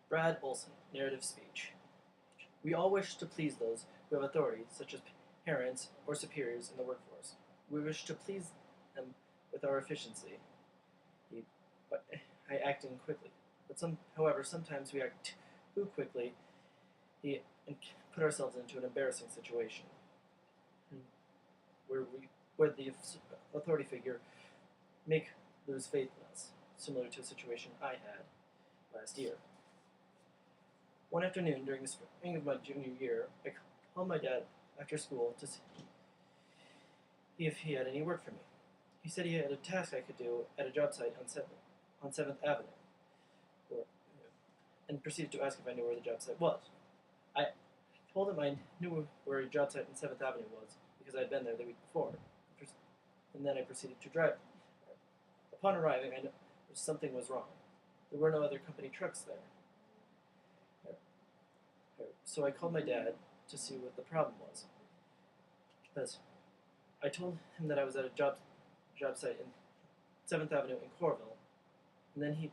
Brad Olson, narrative speech. We all wish to please those who have authority, such as parents or superiors in the workforce. We wish to please them with our efficiency by acting quickly. However, sometimes we act too quickly and put ourselves into an embarrassing situation where the authority figure may lose faith in us, similar to a situation I had last year. One afternoon during the spring of my junior year, I called my dad after school to see if he had any work for me. He said he had a task I could do at a job site on 7th Avenue, and proceeded to ask if I knew where the job site was. I told him I knew where a job site on 7th Avenue was because I had been there the week before, and then I proceeded to drive. Upon arriving, I noticed something was wrong. There were no other company trucks there. So I called my dad to see what the problem was. Because I told him that I was at a job site in 7th Avenue in Corville, and then he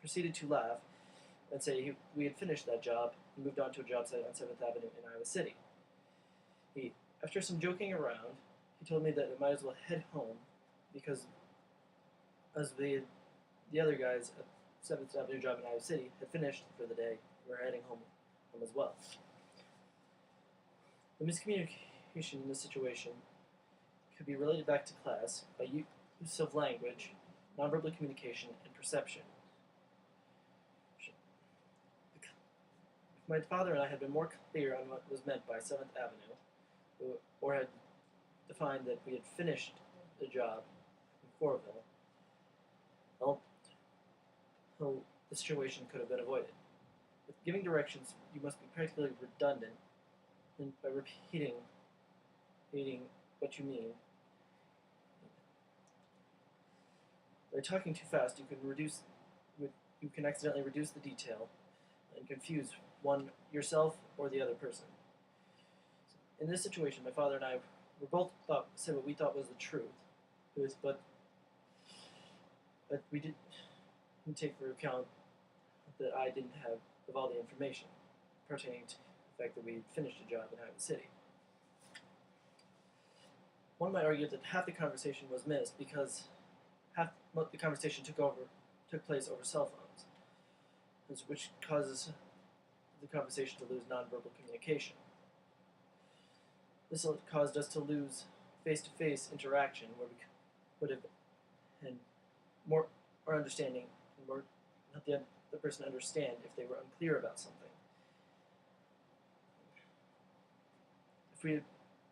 proceeded to laugh and say we had finished that job and moved on to a job site on 7th Avenue in Iowa City. After some joking around, he told me that I might as well head home because as the other guys at 7th Avenue job in Iowa City had finished for the day, we were heading home as well. The miscommunication in this situation could be related back to class by use of language, nonverbal communication, and perception. If my father and I had been more clear on what was meant by 7th Avenue, or had defined that we had finished the job in Corville, the situation could have been avoided. With giving directions, you must be practically redundant by repeating what you mean. By talking too fast, you can accidentally reduce the detail and confuse yourself or the other person. In this situation, my father and I were both said what we thought was the truth, but we didn't take into account that I didn't have of all the information pertaining to the fact that we had finished a job in Iowa City. One might argue that half the conversation was missed because half the conversation took place over cell phones, which causes the conversation to lose nonverbal communication. This caused us to lose face-to-face interaction where we would have had more understanding and more help the person understand if they were unclear about something. In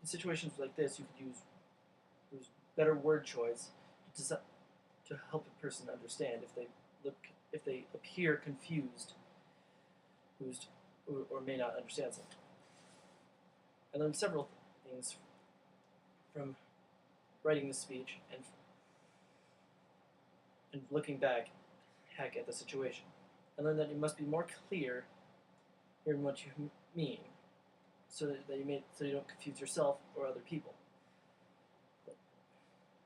situations like this, you could use better word choice to help a person understand if they appear confused, or may not understand something. I learned several things from writing this speech and looking back at the situation. I learned that you must be more clear in what you mean, so you don't confuse yourself or other people.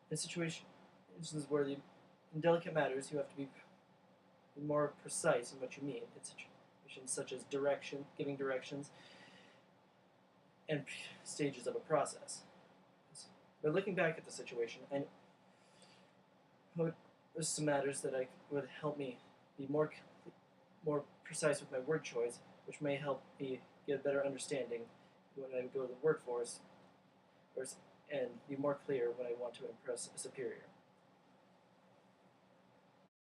In situations where in delicate matters, you have to be more precise in what you mean. In situations such as giving directions, and stages of a process. By looking back at the situation, I know there's some matters that would help me be more precise with my word choice, which may help me get a better understanding when I go to the workforce, and be more clear when I want to impress a superior.